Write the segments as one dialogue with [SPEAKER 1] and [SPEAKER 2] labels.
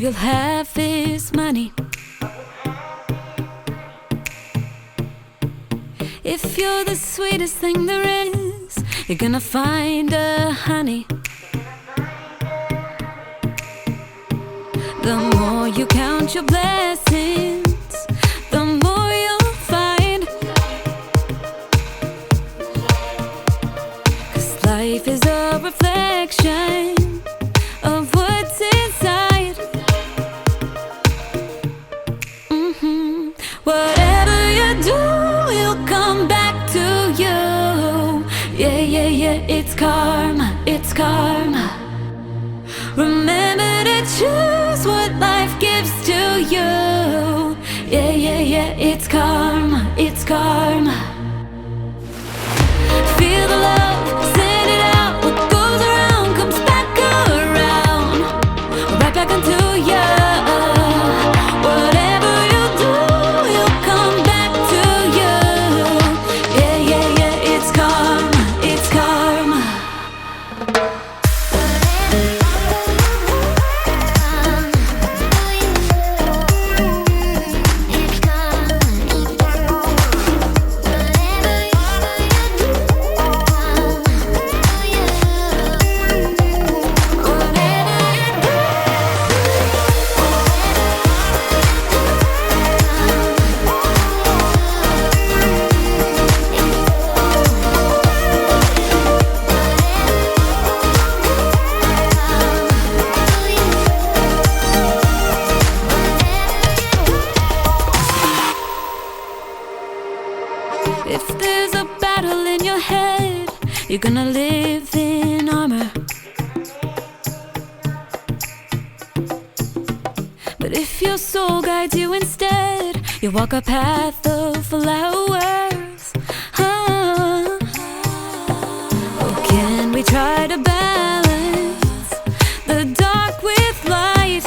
[SPEAKER 1] you'll have is money. If you're the sweetest thing there is, you're gonna find a honey. The more you count your blessings, the more you'll find. 'Cause life is a reflection of what's inside. Whatever you do, you'll come back to you. Yeah, yeah, yeah, it's karma, it's karma. Remember to choose what life gives to you. Yeah, yeah, yeah, it's karma, it's karma. Feel the love, send it out. What goes around comes back around, right back into you. Whatever you do, you'll come back to you. Yeah, yeah, yeah, it's karma, it's karma. If there's a battle in your head, you're gonna live in armor. But if your soul guides you instead, you walk a path of flowers. Oh, can we try to balance the dark with light?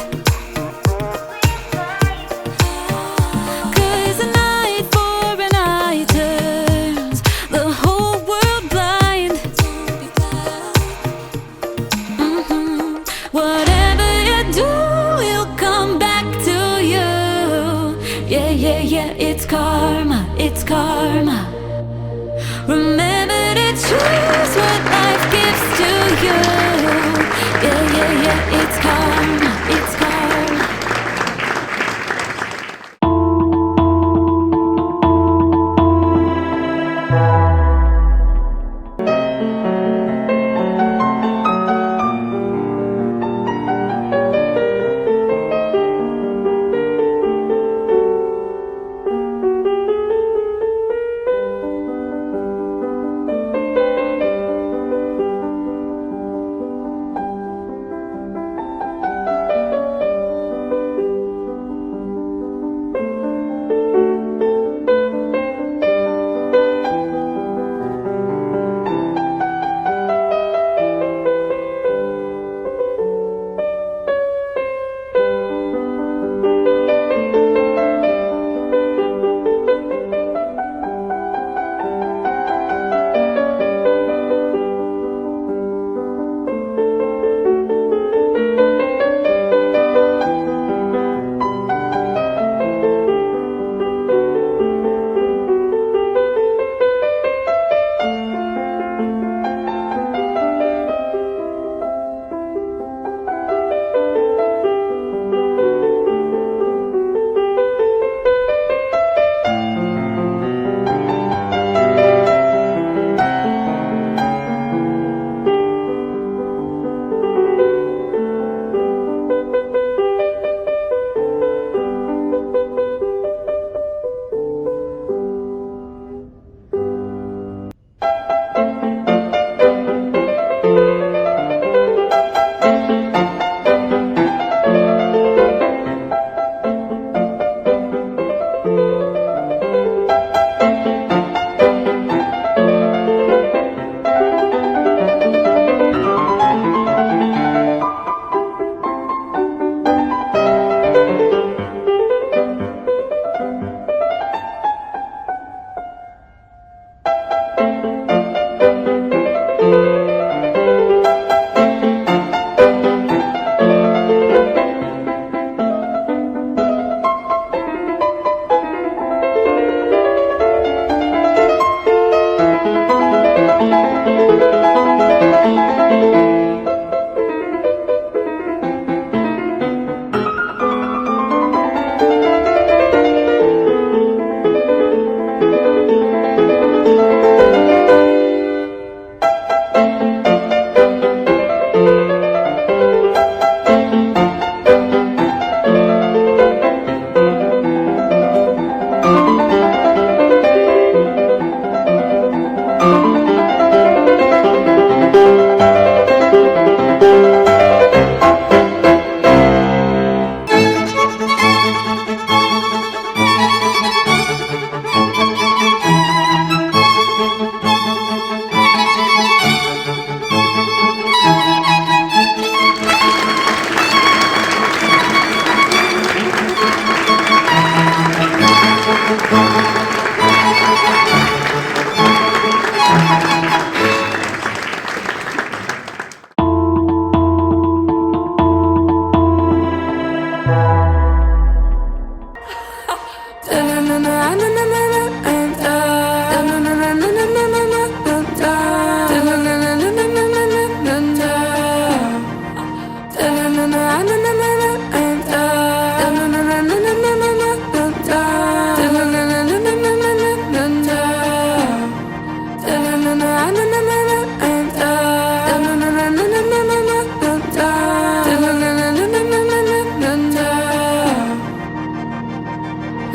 [SPEAKER 1] 'Cause a night for an eye turns the whole world blind. Whatever you do, you'll come back to you. Yeah, yeah, yeah, it's karma, it's karma. Remember to choose what life gives to you. Yeah, yeah, yeah, it's karma, it's karma.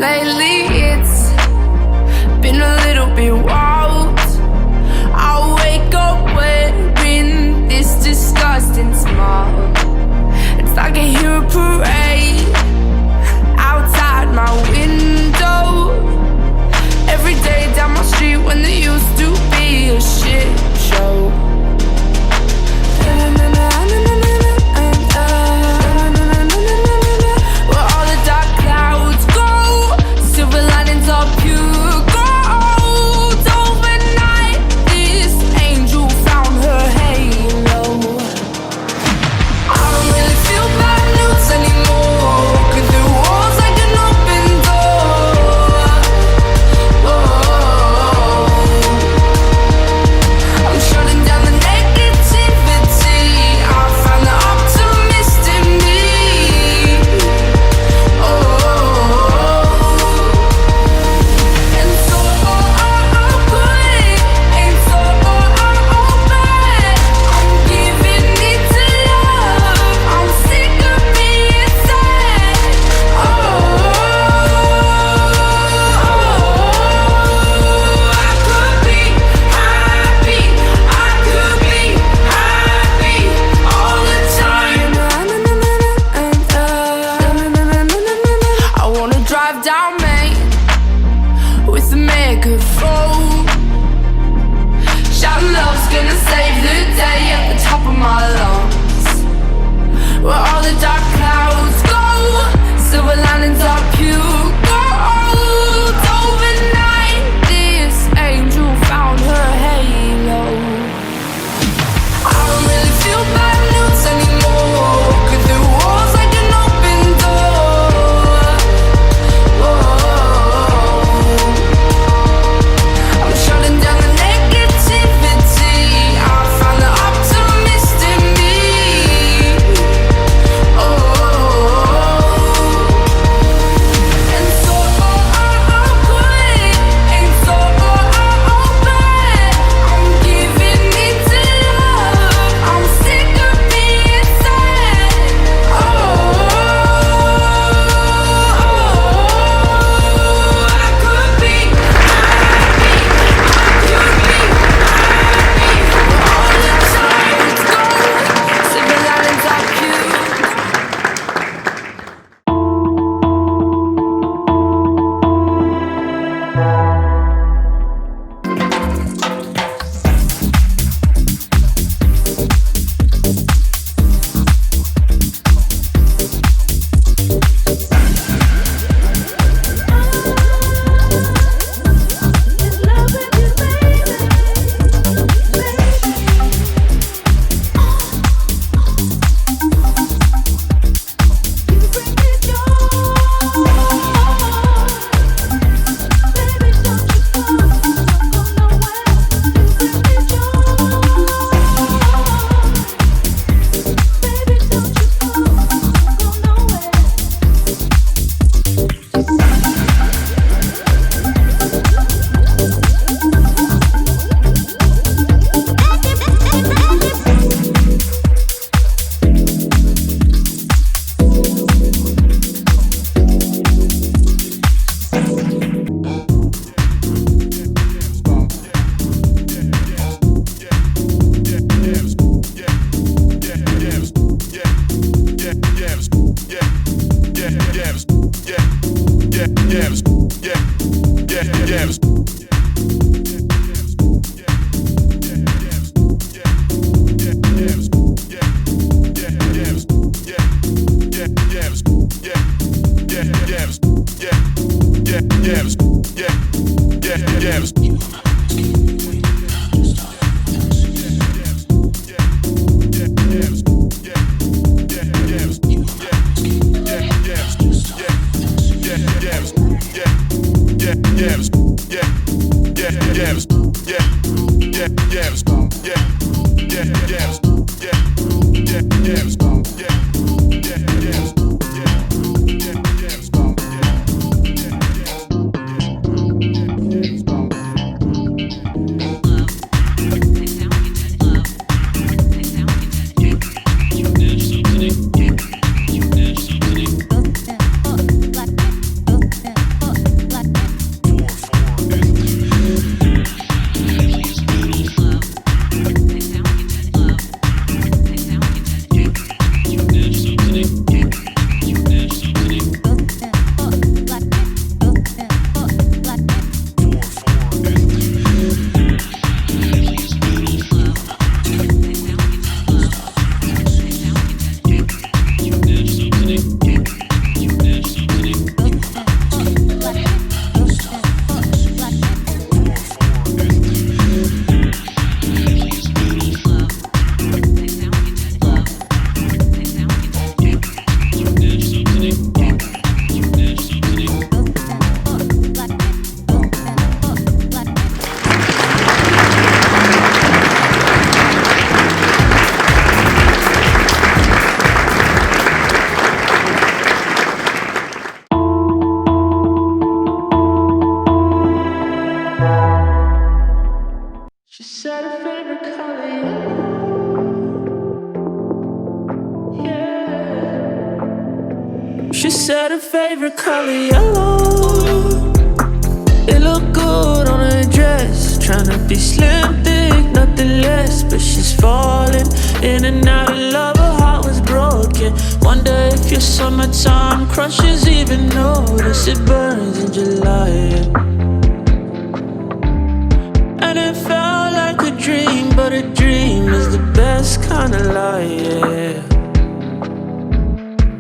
[SPEAKER 2] Lately it's been a little bit wild. I wake up wearing this disgusting smile. It's like I hear a parade outside my window. Every day down my street when there used to be a shit show. Where all the dark clouds go, silver linings are pure gold. Overnight, this angel found her halo. I don't really feel bad news anymore. Walking through walls like an open door. I'm shutting down the negativity. I found the optimist in me. And so all good ain't so all bad. I'm giving it to love. I'm sick of being sad. I could be happy. I could be happy all the time. I wanna drive down Main with a megaphone, shouting love's gonna save the day at the top of my lungs. Where all the dark clouds go, silver linings are pure gold. Overnight, this angel found her halo. I don't really feel bad news anymore. Walking through walls like an open door. I'm shutting down the negativity. I found the optimist in me. And so all good ain't so all bad. I'm giving it to love. I'm sick of being sad. I could be happy. I could be happy all the time. It's gold. Silver linings are pure.
[SPEAKER 3] She said her favorite color yellow. It looked good on her dress. Tryna be slim, thick, nothing less. But she's falling in and out of love. Her heart was broken. Wonder if your summertime crushes even notice it burns in July. And it felt like a dream, but a dream is the best kind of lie, yeah.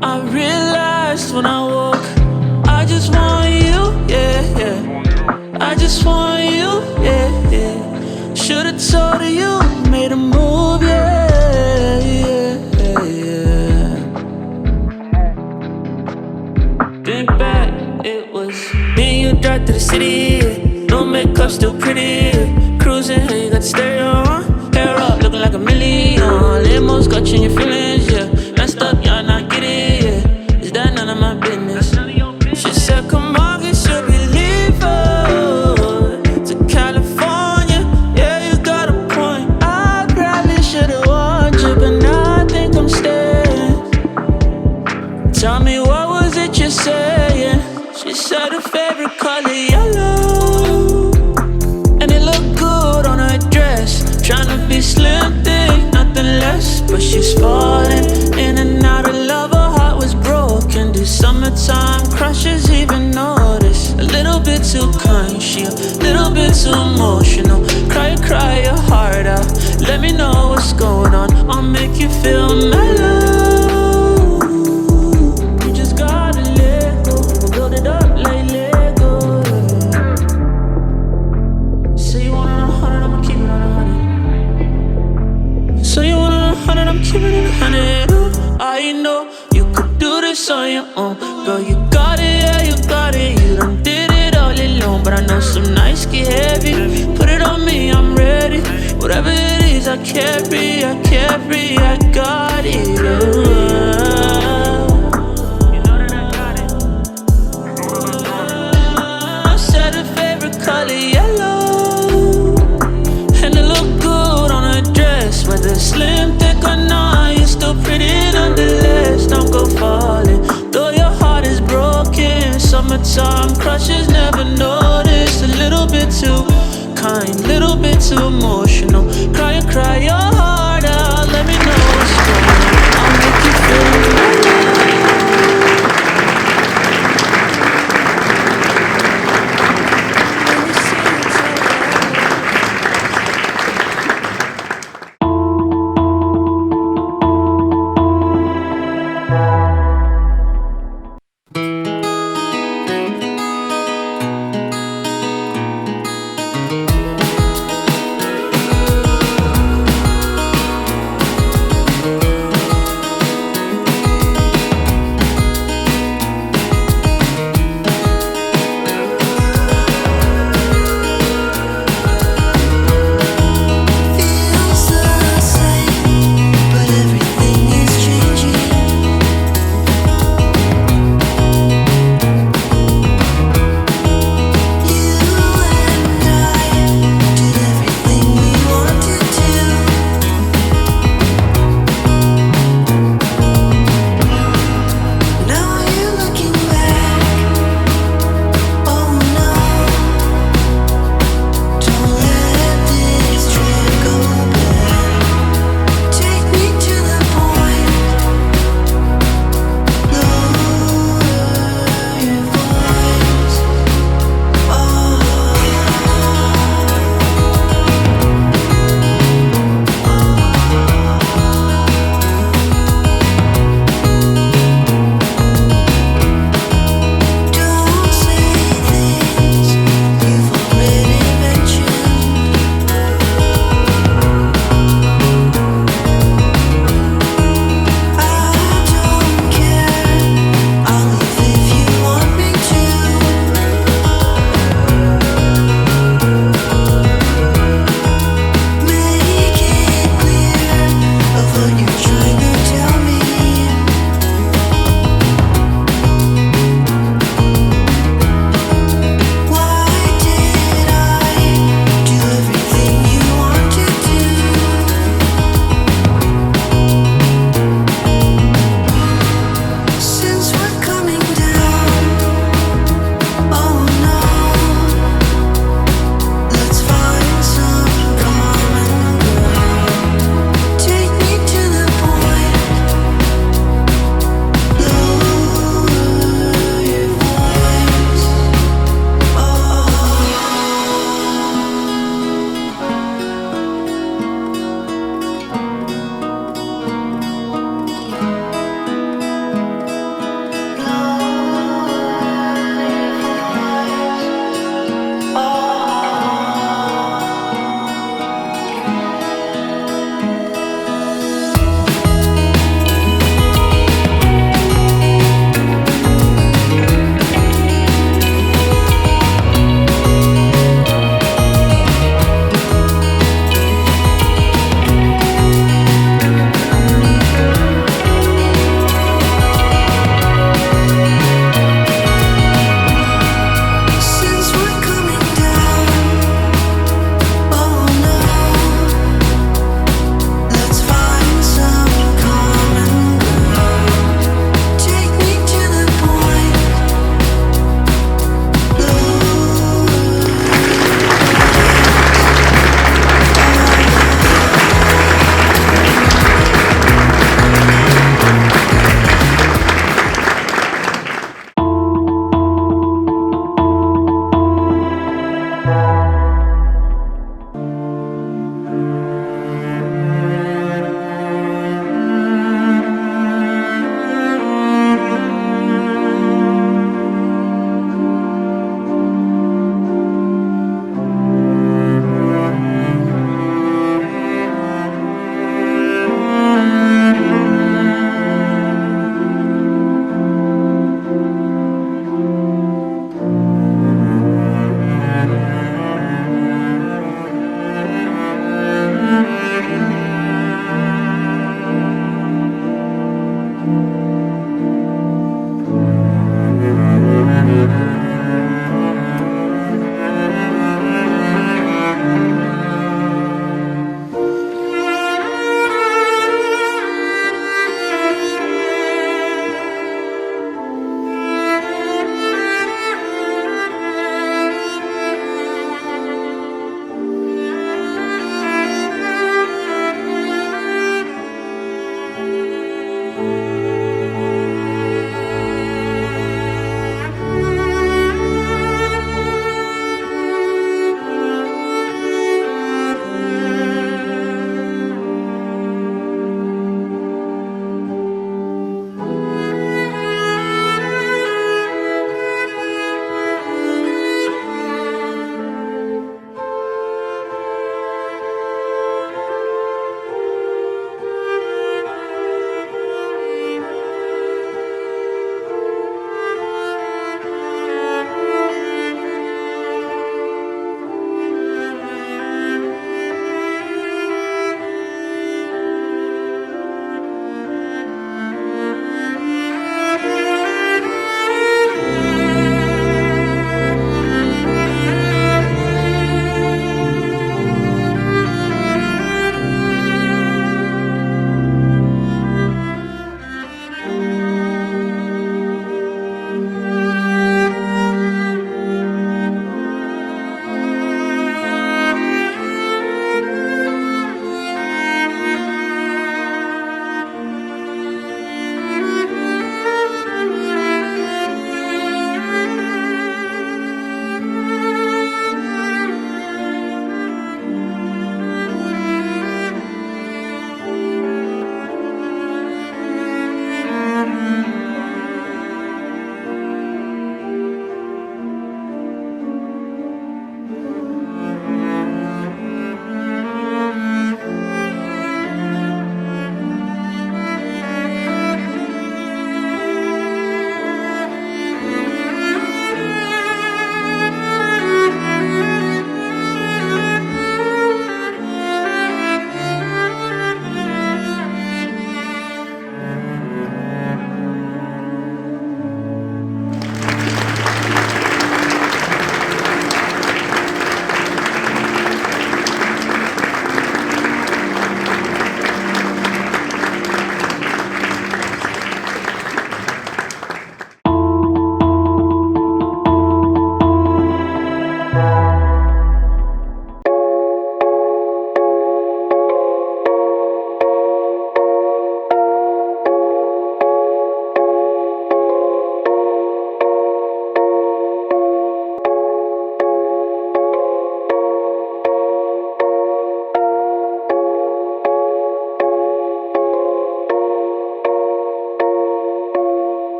[SPEAKER 3] I realized when I woke, I just want you, yeah, yeah. I just want you, yeah, yeah. Should've told her you made a move, yeah, yeah, yeah. Think back, it was me and you drive through the city, yeah. No makeup, still pretty, yeah. Cruising, hey, you got the stereo on. Hair up, looking like a million. Limos got you in your feelings, yeah. Messed up, y'all not get it, yeah. Is that none of my business? She said, come on, we should be leaving to California. Yeah, you got a point. I probably should've warned you, but now I think I'm staying. Tell me, what was it you're saying? She said her favorite color yellow, and it looked good on her dress. Tryna be slim, thick, nothing less. But she's falling in and out of love. Her heart was broken. Do summertime crushes even notice? A little bit too kind, she a little bit too emotional. Cry, cry your heart out. Let me know what's going on. I'll make you feel mellow. You just gotta let go. We'll build it up like Lego. Say you want it on 100, I'ma keep it on 100. So you want it on 100, I'm keeping it 100. Ooh, I know you could do this on your own. Girl, you got it, yeah, you got it. You done did it all alone. But I know some nights get heavy. Put it on me, I'm ready. Whatever it is, I carry, I got it. You know that I got it. I said her favorite color yellow, and it looked good on her dress. Whether slim, thick or not, you're still pretty nonetheless. Don't go falling, though your heart is broken. Summertime crushes never noticed. A little bit too kind, little bit too emotional. Cry your heart out. Let me know what's going on. I'll make you feel better.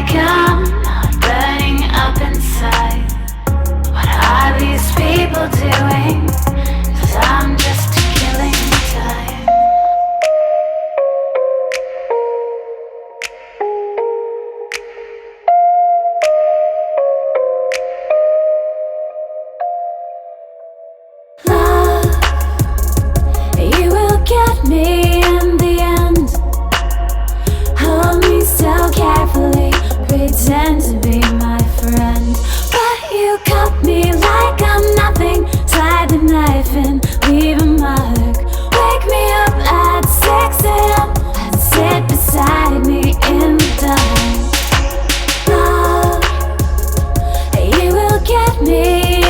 [SPEAKER 1] like I'm not burning up inside. What are these people doing? 'Cause I'm just killing time. Love, you will get me in the end. Hold me so carefully, pretend to be my friend. But you cut me like I'm nothing. Slide the knife in, leave a mark. Wake me up at 6 a.m. and sit beside me in the dark. Love, you will get me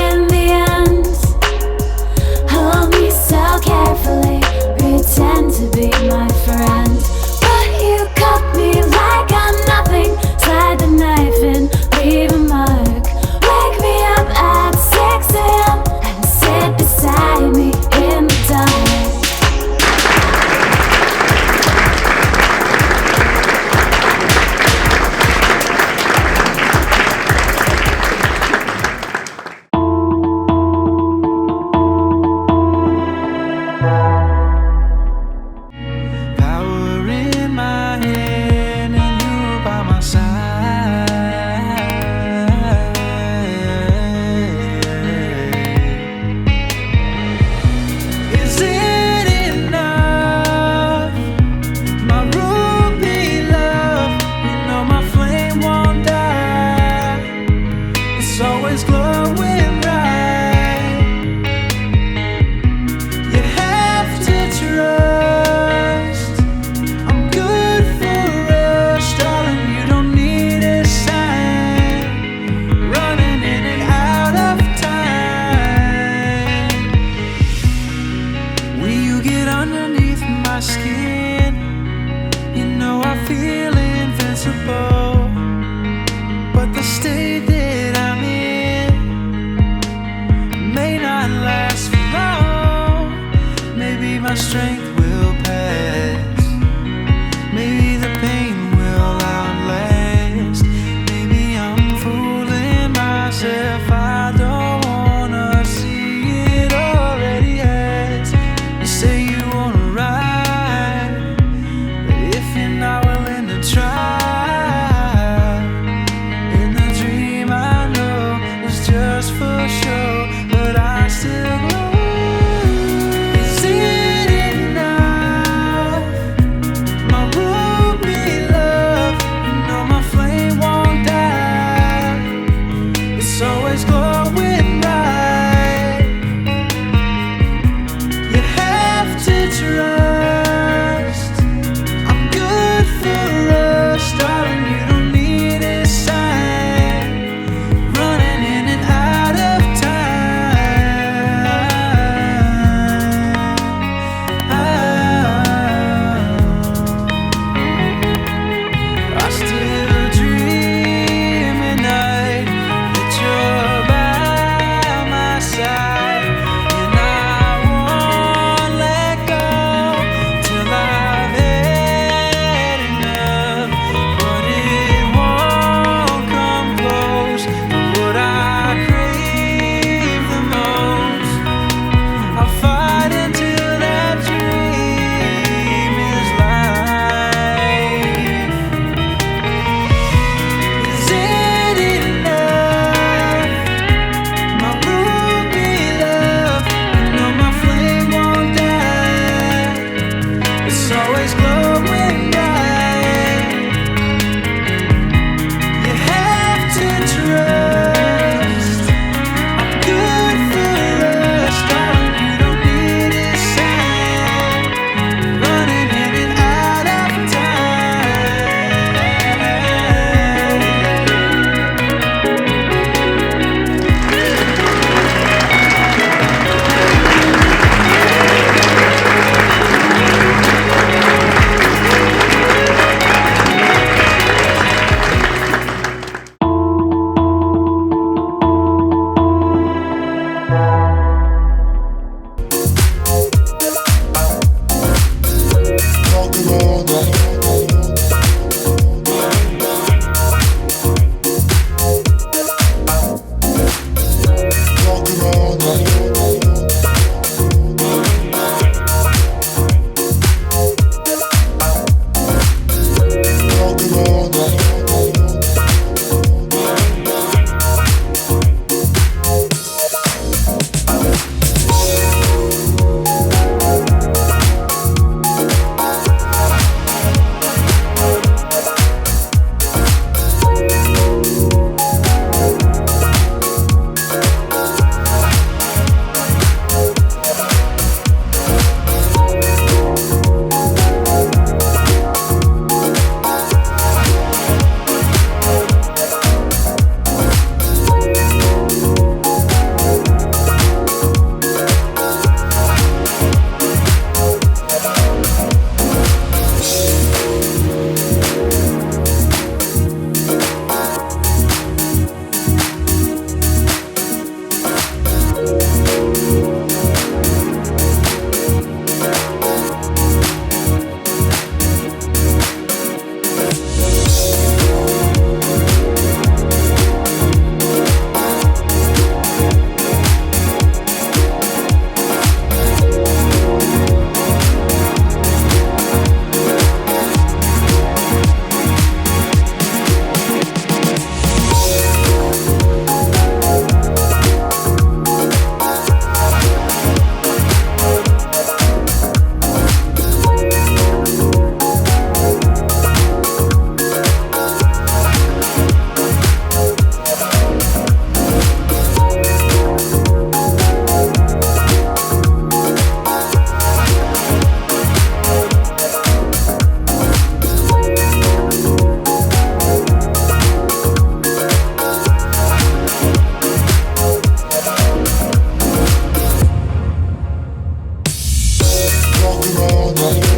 [SPEAKER 1] in the end. Hold me so carefully, pretend to be my friend. But you cut me like I'm nothing. Slide the knife in, leave a mark. Wake me up at 6 a.m. and sit beside me in the dark.
[SPEAKER 4] Power in my hand and you by my side. Is it enough? My ruby love, you know my flame won't die. It's always glowing bright. You have to trust. I'm good for us, darling. You don't need a sign. Running in and out of time. When you get underneath my skin, you know I feel invincible. But the state that I'm in may not last for long. Maybe my strength will pass. Maybe the pain will outlast. Maybe I'm fooling myself. I don't wanna see it already has. You say you wanna ride, but if you're not willing to try, in the dream I know it's just for show, but I still glow. Is it enough?
[SPEAKER 5] all night.